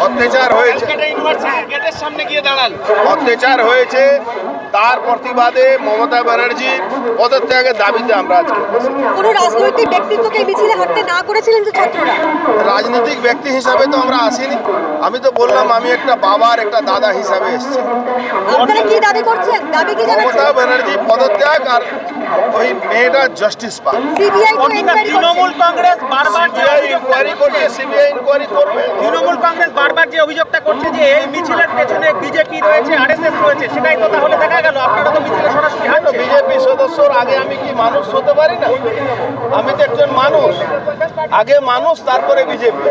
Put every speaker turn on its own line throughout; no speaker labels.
অত্যাচার হয়েছে, অত্যাচার হয়েছে, তার প্রতিবাদে মমতা ব্যানার্জি পদত্যাগের দাবিতে আমরা আজকে।
কোনো রাজনৈতিক ব্যক্তিত্বকে মিছিলে হাঁটতে না করেছিলেন তো ছাত্ররা?
রাজনৈতিক ব্যক্তি হিসাবে তো আমরা আসিনি, আমি তো বললাম আমি একটা বাবার একটা দাদা হিসাবে এসেছি।
আপনারা কি দাবি করছেন? দাবি কি জানাচ্ছেন?
মমতা ব্যানার্জি পদত্যাগ আর ওই মেয়েটা জাস্টিস পাক।
সিবিআই তো ইনকোয়ারি
তৃণমূল কংগ্রেস বারবার
ইনকোয়ারি করছে, সিবিআই ইনকোয়ারি করবে।
তৃণমূল কংগ্রেস বারবার যে অভিযোগটা করছে যে এই মিছিলের পেছনে বিজেপি রয়েছে, আরএসএস রয়েছে, সেটাই তো তাহলে দেখা গেল আপনারা তো মিছিলে সরাসরি হাঁটছেন।
বিজেপি সদস্যর আগে আমি কি মানুষ হতে পারি না? আমি তো একজন মানুষ, আগে মানুষ তারপরে বিজেপি,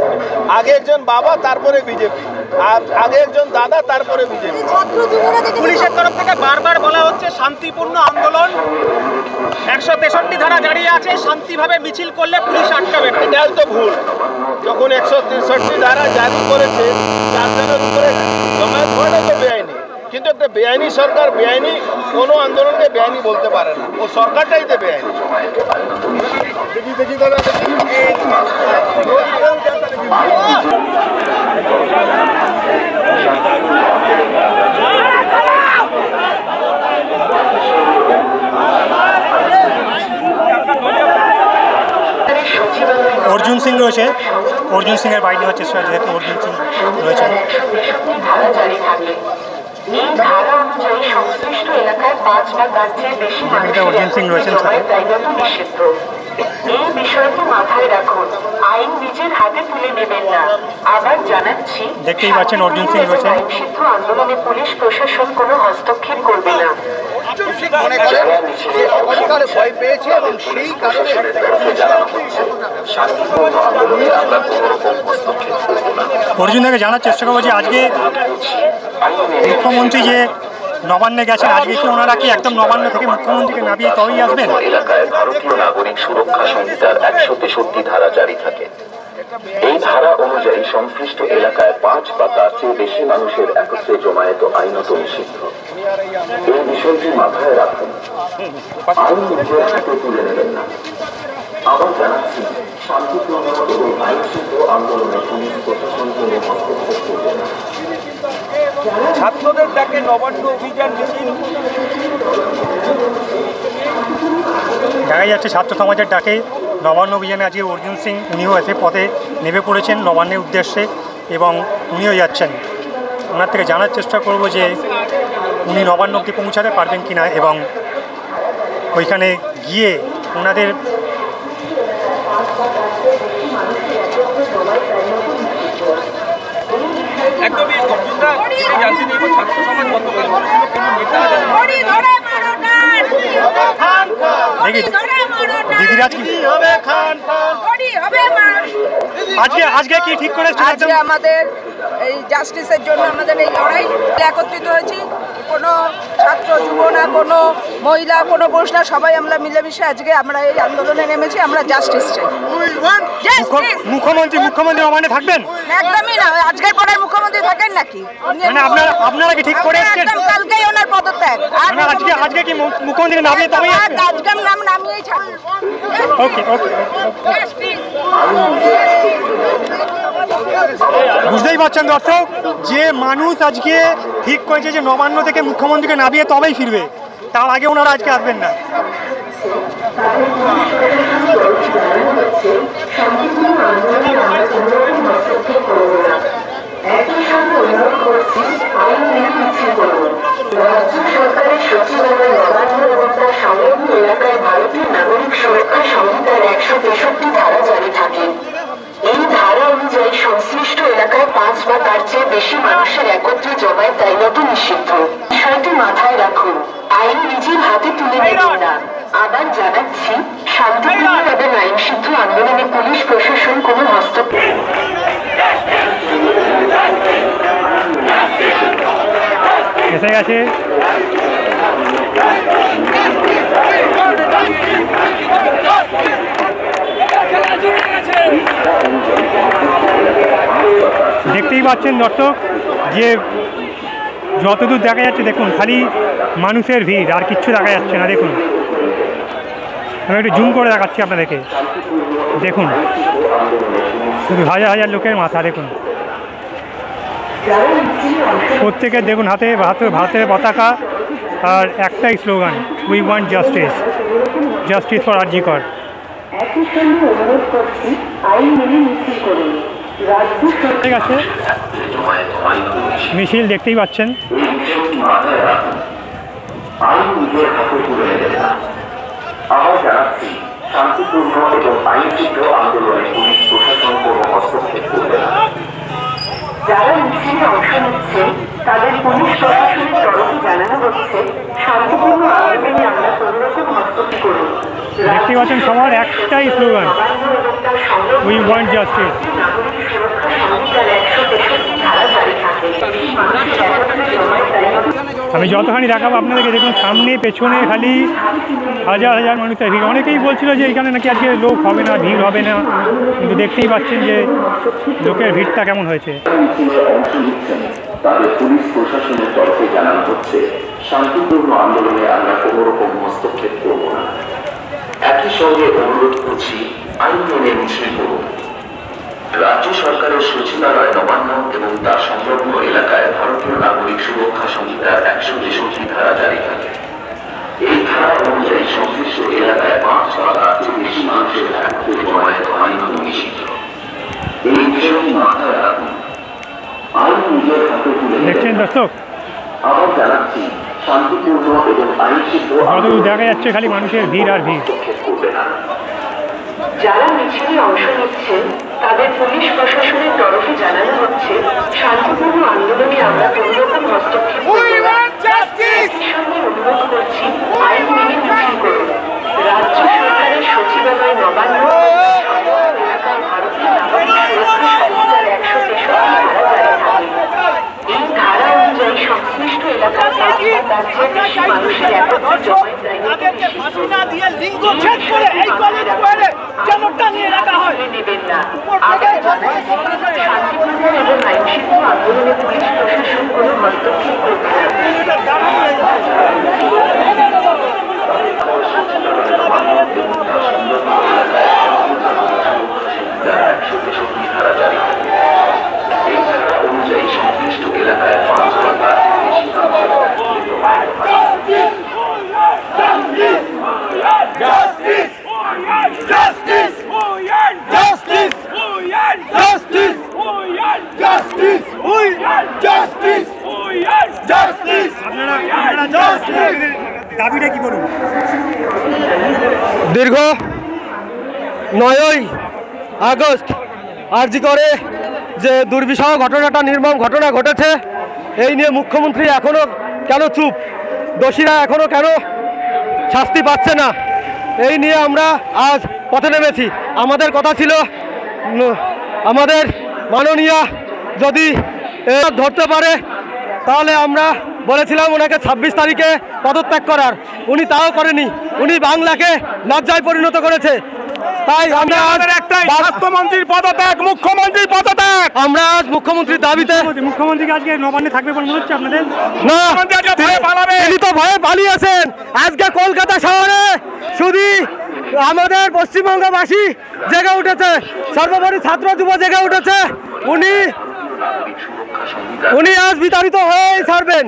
আগে একজন বাবা তারপরে বিজেপি, আর আগে একজন দাদা তারপরে বিজেপি।
পুলিশের তরফ থেকে বারবার বলা হচ্ছে শান্তিপূর্ণ আন্দোলন, 163 ধারা জারি আছে, শান্তিভাবে মিছিল করলে পুলিশ আটকাবে না।
এটাই তো ভুল। যখন 163 ধারা জারি করেছে, 4 জনের উপরে জমায়েত হওয়াটা তো বেআইনি, কিন্তু একটা বেআইনি সরকার বেআইনি কোনো আন্দোলনকে বেআইনি বলতে পারে না, ও সরকারটাই তো বেআইনি। দেখি দাদা,
অর্জুন সিং রয়েছে, অর্জুন সিং এর বাইক নেওয়ার চেষ্টা হচ্ছে, যেহেতু অর্জুন সিং রয়েছে। অর্জুন সিং রয়েছেন সাথে।
এই বিষয়টি মাথায় রাখুন, আইন নিজের হাতে তুলে নেবেন না। আবার জানাচ্ছি,
দেখতেই পাচ্ছেন অর্জুন সিং রয়েছেন।
আইনসিদ্ধ আন্দোলনে পুলিশ প্রশাসন কোনো হস্তক্ষেপ করবে না।
ভয় পেয়েছে এবং সেই কারণে
অর্জুন দাকে জানার চেষ্টা করবো যে আজকে মুখ্যমন্ত্রী যে নবান্নে গেছেন, আজকে কি ওনারা কি একদম নবান্ন থেকে মুখ্যমন্ত্রীকে নামিয়ে তবেই আসবেন?
এলাকায় ভারতীয় নাগরিক সুরক্ষা সংহিতার 163 ধারা জারি থাকে। এই ধারা অনুযায়ী সংশ্লিষ্ট এলাকায় 5 বা তার চেয়ে বেশি মানুষের একত্রে জমায়েত আইনত নিষিদ্ধ। এই বিষয়টি মাথায় রাখুন, আইন নিজের হাতে তুলে নেবেন না। আবার জানাচ্ছি, শান্তিপূর্ণ এবং আইনসিদ্ধ আন্দোলনে পুলিশ প্রশাসন কোনো হস্তক্ষেপ করবে না।
ছাত্রদের ডাকে নবান্ন অভিযান মিছিল।
দেখা যাচ্ছে ছাত্র সমাজের ডাকে নবান্ন অভিযানে আজকে অর্জুন সিং উনিও এসে পথে নেমে পড়েছেন নবান্নের উদ্দেশ্যে এবং উনিও যাচ্ছেন। ওনার থেকে জানার চেষ্টা করব যে উনি নবান্ন অবধি পৌঁছাতে পারবেন কি না এবং ওইখানে গিয়ে ওনাদের
একদমই জানতে চাইব ছাত্র সমাজ গতকাল
দেখি দিদিরাজ কি আজকে কি ঠিক করেছে?
আজকে আমাদের এই জাস্টিসের জন্য আমাদের এই লড়াই একত্রিত হয়েছি। কোনো ছাত্র যুব না, কোনো মহিলা, কোনো পুরুষ না, সবাই আমরা মিলেমিশে আজকে আমরা এই আন্দোলনে নেমেছি। আমরা জাস্টিস চাই।
মুখ্যমন্ত্রী নবান্নে থাকবেন?
একদমই না, আজকের পরে মুখ্যমন্ত্রী থাকেন নাকি?
মানে আপনারা কি ঠিক করে এসেছেন?
কালকেই ওনার পদত্যাগ।
আজকে কি মুখ্যমন্ত্রী নামিয়ে তবেই
আজকে নাম নামিয়েই ছাড়।
ওকে ওকে। বুঝতেই পারছেন দর্শক, যে মানুষ আজকে ঠিক করেছে যে নবান্ন থেকে মুখ্যমন্ত্রীকে নামিয়ে তবেই ফিরবে, তার আগে ওনারা আজকে আসবেন না।
সরকারের সচিবালয় নবান্ন এবং তার সংলগ্ন এলাকায় ভারতীয় নাগরিক সুরক্ষা সংহিতার 163 ধারা জারি থাকে। এই ধারা অনুযায়ী সংশ্লিষ্ট এলাকায় 5 বা তার চেয়ে বেশি মানুষের একত্রে জমায়েত আইনত নিষিদ্ধ। বিষয়টি মাথায় রাখুন, আইন নিজের হাতে তুলে নেবেন না। আবার জানাচ্ছি, শান্তিপূর্ণ এবং আইনসিদ্ধ আন্দোলনে পুলিশ প্রশাসন কোনো হস্তক্ষেপ
এসে গেছে। দেখতেই পাচ্ছেন দর্শক যে যতদূর দেখা যাচ্ছে, দেখুন খালি মানুষের ভিড়, আর কিচ্ছু দেখা যাচ্ছে না। দেখুন আমি একটু জুম করে দেখাচ্ছি আপনাদেরকে। দেখুন শুধু হাজার হাজার লোকের মাথা দেখুন, প্রত্যেকের দেখুন হাতে ভারতের পতাকা আর একটাই slogan, we want justice, justice for RG Kar. ঠিক আছে, মিছিল দেখতেই পাচ্ছেন।
শান্তিপূর্ণ এবং আইনসিদ্ধ আন্দোলনে পুলিশ প্রশাসন কোনো হস্তক্ষেপ করবে না।
যারা মিছিলে অংশ নিচ্ছে তাদের পুলিশ প্রশাসনের তরফে জানানো হচ্ছে শান্তিপূর্ণ আন্দোলনে আমরা কোনোরকম হস্তক্ষেপ করব।
দেখতে পাচ্ছেন সবার একটাই স্লোগান, উই ওয়ান্ট জাস্টিস।
নাগরিক সুরক্ষা সংহিতার 163 ধারা জারি থাকে।
আমি যতখানি দেখাবো আপনাদেরকে, দেখুন সামনে পেছনে খালি হাজার হাজার মানুষের ভিড়। অনেকেই বলছিল যে এখানে নাকি আজকে লোক হবে না, ভিড় হবে না, কিন্তু দেখতেই পাচ্ছেন যে লোকের ভিড়টা কেমন হয়েছে।
তাদের পুলিশ প্রশাসনের তরফে জানানো হচ্ছে শান্তিপূর্ণ আন্দোলনে আমরা কোনো রকম হস্তক্ষেপ করব না। একই সঙ্গে অনুরোধ করছি আইন মেনে মিছিল করুন। রাজ্য সরকারের সচিবালয় নবান্ন এবং তার সংলগ্ন এলাকায় ভারতীয় নাগরিক সুরক্ষা সংহিতার 163 ধারা জারি থাকে। এই ধারা অনুযায়ী সংশ্লিষ্ট এলাকায় 5 বা তার চেয়ে বেশি মানুষের একত্রে জমায়েত আইনত নিষিদ্ধ। এই বিষয়টি মাথায় রাখুন। আইন নিজের হাতে তুলে
দেখছেন দর্শক,
আবার জানাচ্ছি শান্তিপূর্ণ এবং আইনসিদ্ধ
দেখা যাচ্ছে খালি মানুষের ভিড় আর ভিড়।
করবে না।
যারা মিছিলে অংশ নিচ্ছেন তাদের পুলিশ প্রশাসনের তরফে জানানো হচ্ছে শান্তিপূর্ণ আন্দোলনে আমরা কোনোরকম হস্তক্ষেপ করব না। সঙ্গে অনুরোধ করছি আইন মেনে মিছিল করুন। রাজ্য সরকারের সচিবালয় নবান্ন এলাকায় ভারতীয় নাগরিক সুরক্ষা সংহিতার 163 ধারা জারি থাকে। এই ধারা অনুযায়ী সংশ্লিষ্ট এলাকার 5 বা তার চেয়ে বেশি মানুষের একত্রে জমায়েত নেবেন না। আবার শান্তিপূর্ণ এবং আইনসিদ্ধ আন্দোলনে পুলিশ প্রশাসন কোনো হস্তক্ষেপ করবে
ধারা জারি থাকে। এই ধারা অনুযায়ী সংশ্লিষ্ট এলাকায় 5 বা তার বেশি
দাবিটা কি বলুন?
দীর্ঘ 9ই আগস্ট আরজি করে যে দুর্বিষহ ঘটনাটা, নির্মম ঘটনা ঘটেছে, এই নিয়ে মুখ্যমন্ত্রী এখনও কেন চুপ, দোষীরা এখনও কেন শাস্তি পাচ্ছে না, এই নিয়ে আমরা আজ পথে নেমেছি। আমাদের কথা ছিল আমাদের মাননীয়া যদি ধরতে পারে তাহলে আমরা বলেছিলাম ওনাকে 26 তারিখে পদত্যাগ করার, উনি তাও করেনি, উনি বাংলাকে লজ্জায় পরিণত করেছে। তাই আমরা
স্বাস্থ্যমন্ত্রীর পদত্যাগ, মুখ্যমন্ত্রীর পদত্যাগ,
আমরা আজ মুখ্যমন্ত্রীর দাবিতে,
মুখ্যমন্ত্রীকে আজকে নবান্নে থাকবে বলে মনে হচ্ছে আপনাদের?
না, তিনি তো ভয়ে পালিয়েছেন। আজকে কলকাতা শহরে শুধু আমাদের পশ্চিমবঙ্গবাসী জেগে উঠেছে, সর্বোপরি ছাত্র যুব জেগে উঠেছে। উনি আজ বিতাড়িত হয়েই ছাড়বেন।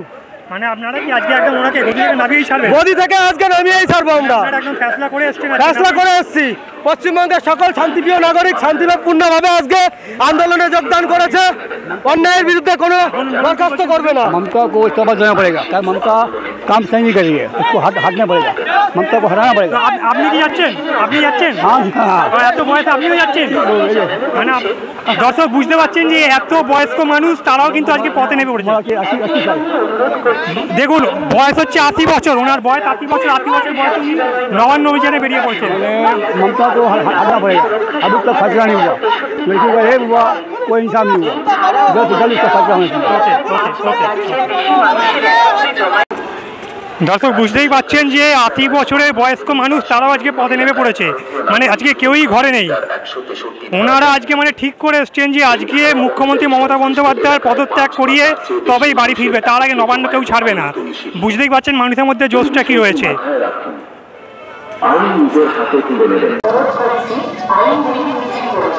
মানে আপনারা কি আজকে একদম ওনাকে গদি থেকে নামিয়েই ছাড়বেন?
গদি থেকে আজকে নামিয়েই ছাড়বো আমরা,
একদম ফেসলা করে
এসেছি। পশ্চিমবঙ্গের সকল শান্তিপ্রিয় নাগরিক শান্তিপূর্ণভাবে আজকে আন্দোলনে যোগদান করেছে, অন্যায়ের বিরুদ্ধে কোনো বরখাস্ত করবে না।
ममता को इस्तीफा देना पड़ेगा, क्या ममता काम सही नहीं करिए, उसको हटना पड़ेगा, ममता को हटाना पड़ेगा।
আপনি কি যাচ্ছেন? আপনি যাচ্ছেন? এত বয়স আপনিও যাচ্ছেন? মানে দর্শক বুঝতে পারছেন যে এত বয়স্ক মানুষ তারাও কিন্তু আজকে পথে নেমে পড়েছে। দেখুন বয়স হচ্ছে 80 বছর, ওনার বয়স 80 বছর, 80 বছর বয়স উনি নবান্ন অভিযানে বেরিয়ে পড়ছেন।
ममता को हटाना पड़ेगा, अभी तक फैसला नहीं हुआ, लड़की का रेप हुआ, कोई इंसान नहीं हुआ, जल्द इसका फैसला होना चाहिए।
দর্শক বুঝতেই পাচ্ছেন যে 80 বছরের বয়স্ক মানুষ তারাও আজকে পথে নেমে পড়েছে, মানে আজকে কেউই ঘরে নেই। ওনারা আজকে মানে ঠিক করে এসছেন যে আজকে মুখ্যমন্ত্রী মমতা বন্দ্যোপাধ্যায়ের পদত্যাগ করিয়ে তবেই বাড়ি ফিরবে, তার আগে নবান্ন কেউ ছাড়বে না। বুঝতেই পাচ্ছেন মানুষের মধ্যে জোশটা কি রয়েছে।
আইন নিজের হাতে তুলে নেবেন।
আইন মেনে মিছিল করুন,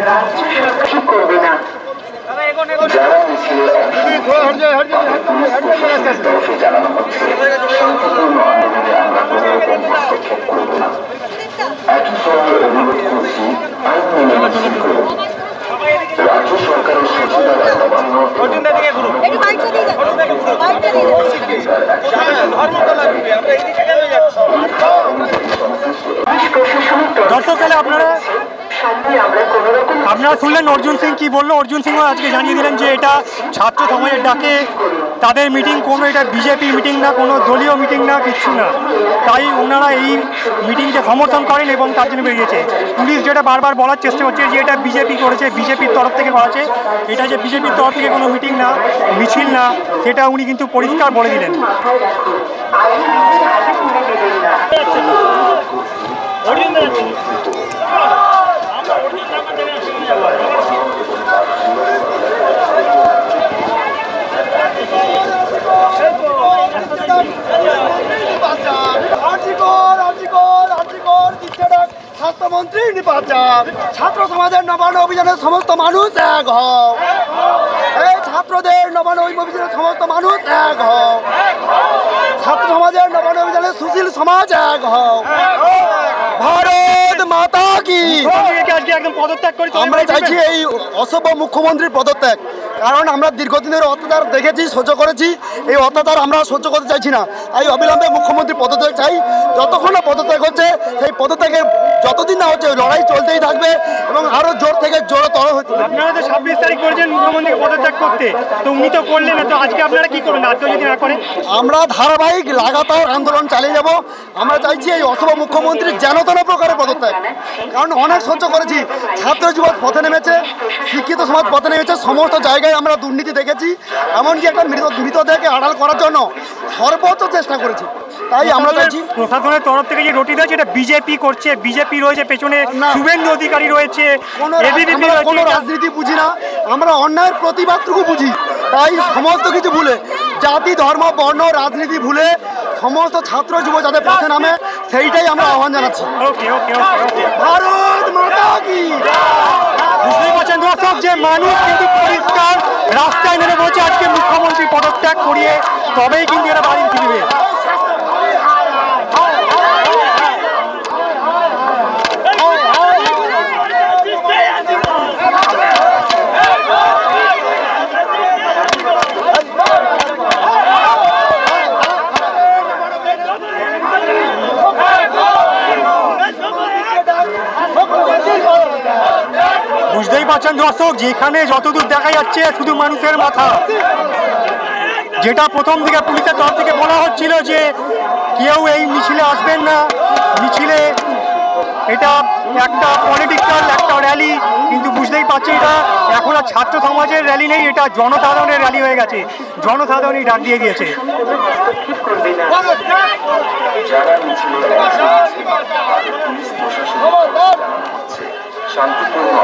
রাজ্য সরকার ঠিক করবে না।
যারা মিছিলে জানানো হচ্ছে শান্তিপূর্ণ আন্দোলনে আমরা কোনো রকম হস্তক্ষেপ করব না। একই সঙ্গে অনুরোধ করছি আইন মেনে মিছিল করুন। রাজ্য সরকারের সচিবালয় নবান্ন
একটু বাইকটা দিয়ে যান, বাইকটা দিয়ে যান।
দর্শক তাহলে আপনারা শুনলেন অর্জুন সিং কি বললো। অর্জুন সিংও আজকে জানিয়ে দিলেন যে এটা ছাত্র সমাজের ডাকে তাদের মিটিং, কোনো এটা বিজেপি মিটিং না, কোনো দলীয় মিটিং না, কিচ্ছু না। তাই ওনারা এই মিটিংকে সমর্থন করেন এবং তার জন্য বেরিয়েছে। পুলিশ যেটা বারবার বলার চেষ্টা করছে যে এটা বিজেপি করেছে, বিজেপির তরফ থেকে করেছে, এটা যে বিজেপির তরফ থেকে কোনো মিটিং না, মিছিল না, সেটা উনি কিন্তু পরিষ্কার বলে দিলেন।
স্বাস্থ্যমন্ত্রী নির্বাচন, ছাত্র সমাজের নবান্ন অভিযানের সমস্ত মানুষ এক হও। এই ছাত্রদের নবান্ন অভিযানের সমস্ত মানুষ এক হও। ছাত্র সমাজের নবান্ন অভিযানের সুশীল সমাজ এক হও। ভারত মাতা কি। আমরা চাইছি এই অসভ্য মুখ্যমন্ত্রীর পদত্যাগ, কারণ আমরা দীর্ঘদিনের অত্যাচার দেখেছি, সহ্য করেছি। এই অত্যাচার আমরা সহ্য করতে চাইছি না। এই অবিলম্বে মুখ্যমন্ত্রী পদত্যাগ চাই। যতক্ষণ না পদত্যাগ হচ্ছে, সেই পদত্যাগের যতদিন না হচ্ছে লড়াই চলতেই থাকবে এবং আরো জোর থেকে জোরতর হতে।
আপনারা তো 26 তারিখ করেছেন মুখ্যমন্ত্রীকে পদত্যাগ করতে, তো উনি তো করলেন না, তো আজকে আপনারা কি করবেন? আজকে যদি না করেন
আমরা ধারাবাহিক লাগাতার আন্দোলন চালিয়ে যাব। আমরা চাইছি এই অসভ্য মুখ্যমন্ত্রীর যেন তেন প্রকারের পদত্যাগ, কারণ অনেক সহ্য করেছি। ছাত্র যুবক পথে নেমেছে, শিক্ষিত সমাজ পথে নেমেছে, সমস্ত জায়গায় আমরা দুর্নীতি দেখেছি। এমনকি একটা মৃতদেহকে আড়াল করার জন্য সর্বোচ্চ চেষ্টা করেছি। তাই আমরা চাইছি
প্রশাসনের তরফ থেকে যে রুটি দেয় সেটা বিজেপি করছে, বিজেপি রয়েছে পেছনে, শুভেন্দু অধিকারী রয়েছে,
কোনো রাজনীতি বুঝি না, আমরা অন্যায়ের প্রতিবাদটুকু বুঝি। তাই সমস্ত কিছু ভুলে, জাতি ধর্ম বর্ণ রাজনীতি ভুলে সমস্ত ছাত্র যুব যাদের পথে নামে, সেইটাই আমরা আহ্বান জানাচ্ছি। ভারত মাতা কি।
বুঝতেই পারছেন দর্শক যে মানুষ কিন্তু পরিষ্কার রাস্তায় নেমে বলছে আজকে মুখ্যমন্ত্রী পদত্যাগ করিয়ে তবেই কিন্তু এরা বাড়ি ফিরবে। বুঝতেই পারছেন দর্শক যেখানে যতদূর দেখা যাচ্ছে শুধু মানুষের মাথা। যেটা প্রথম দিকে পুলিশের তরফ থেকে বলা হচ্ছিল যে কেউ এই মিছিলে আসবেন না, মিছিলে এটা একটা পলিটিক্যাল একটা র্যালি, কিন্তু বুঝতেই পারছি এটা এখন আর ছাত্র সমাজের র্যালি নেই, এটা জনসাধারণের র্যালি হয়ে গেছে। জনসাধারণই ডাক দিয়ে গিয়েছে।
শান্তিপূর্ণ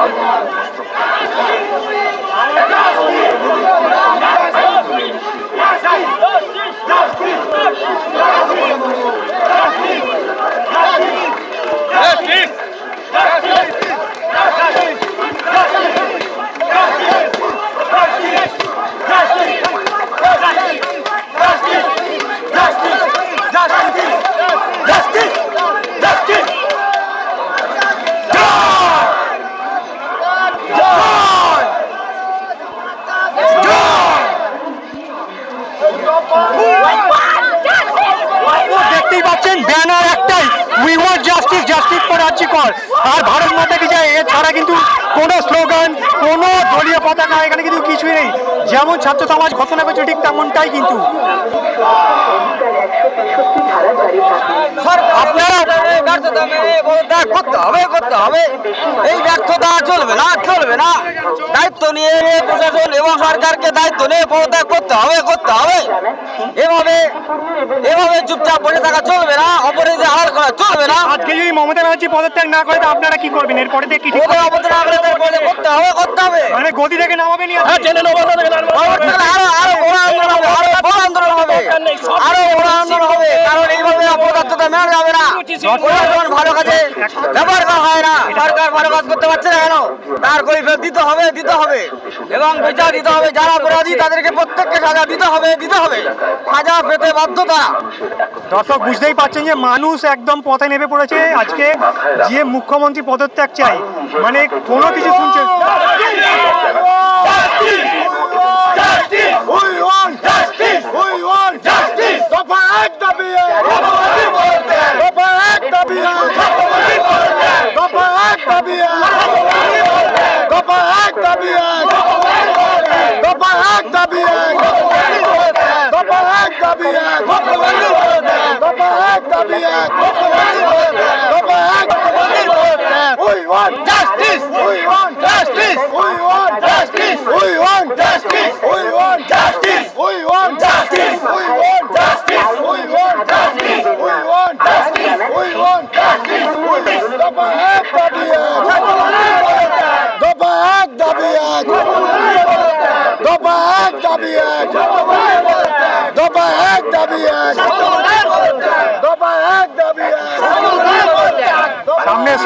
দেখতেই পাচ্ছেন ব্যানার একটাই, we want justice, justice for RG Kar. আর ভারত মাতা কি জয়, এছাড়া কিন্তু কোনো স্লোগান, কোনো দলীয় পতাকা এখানে কিন্তু কিছুই নেই। যেমন ছাত্র সমাজ ঘোষণা করছে ঠিক তেমনটাই কিন্তু।
আপনারা করতে হবে, এই ব্যর্থতা চলবে না, চলবে না। দায়িত্ব নিয়ে প্রশাসন এবং সরকারকে দায়িত্ব নিয়ে পদত্যাগ করতে হবে। এভাবে চুপচাপ বসে থাকা চলবে না, অপরাধী আড়াল করা চলবে না।
আজকে যদি মমতা ব্যানার্জি পদত্যাগ না করে তো আপনারা কি করবেন? এরপরে কি
করতে হবে,
মানে গদি থেকে নামাবেন?
আরো বড় আন্দোলন হবে, কারণ এইভাবে অপদার্থতা মেনে যাবে
না, কোনো ভালো কাজে ব্যবহার করা হয় না। সরকার ভালো কাজ করতে পারছে না কেন? তার কৈফিয়ত দিতে হবে এবং বিচার দিতে হবে। যারা অপরাধী তাদেরকে প্রত্যেককে সাজা দিতে হবে, সাজা পেতে বাধ্যতা।
দর্শক বুঝতেই পারছেন যে মানুষ একদম পথে নেমে পড়েছে। আজকে যে মুখ্যমন্ত্রী পদত্যাগ চাই, মানে কোনো কিছু শুনছে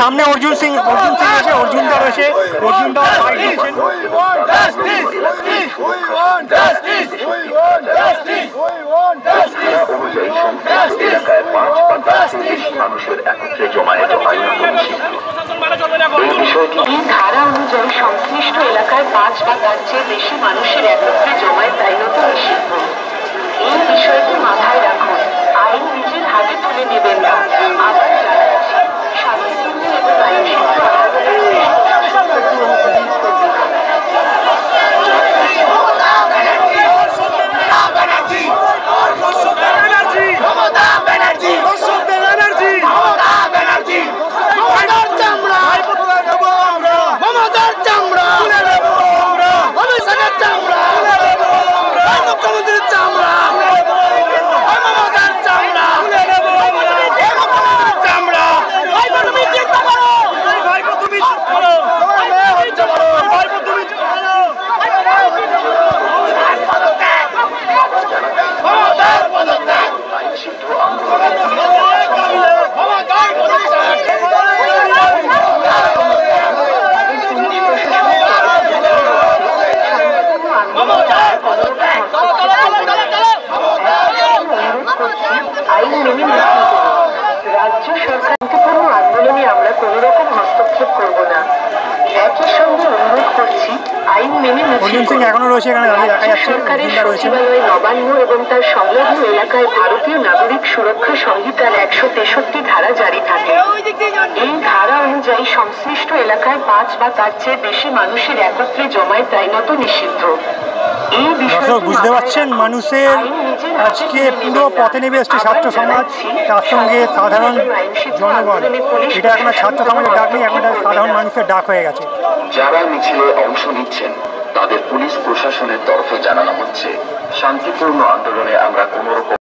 সামনে অর্জুন সিং আছে, অর্জুনদা রয়েছে, অর্জুনদা
মানুষের একত্রে জমায়েত
এই ধারা অনুযায়ী সংশ্লিষ্ট এলাকায় 5 বা তার চেয়ে বেশি মানুষের একত্রে জমায়েত আইনত নিষিদ্ধ। এই বিষয়টি মাথায় রাখুন, আইন নিজের হাতে তুলে নেবেন না। আবার জানাচ্ছি, শান্তিপূর্ণ এবং আইনশৃঙ্খলা রাজ্য সরকারপূর্ণ আন্দোলনে আমরা কোনো রকম হস্তক্ষেপ করব না। একই সঙ্গে অনুরোধ করছি আইন মেনে সরকারের সচিবালয় নবান্ন এবং তার সংলগ্ন এলাকায় ভারতীয় নাগরিক সুরক্ষা সংহিতার 163 ধারা জারি থাকে। এই ধারা অনুযায়ী সংশ্লিষ্ট এলাকায় 5 বা তার চেয়ে বেশি মানুষের একত্রে জমায়েত আইনত নিষিদ্ধ।
দর্শক বুঝতে পারছেন, মানুষের আজকে পুরো পথে নেমে এসছে ছাত্র সমাজ, তার সঙ্গে সাধারণ জনগণ। এটা এখন ছাত্র সমাজের ডাক নেই, এখন সাধারণ মানুষের ডাক হয়ে গেছে।
যারা মিছিলে অংশ নিচ্ছেন তাদের পুলিশ প্রশাসনের তরফে জানানো হচ্ছে, শান্তিপূর্ণ আন্দোলনে আমরা কোনো রকম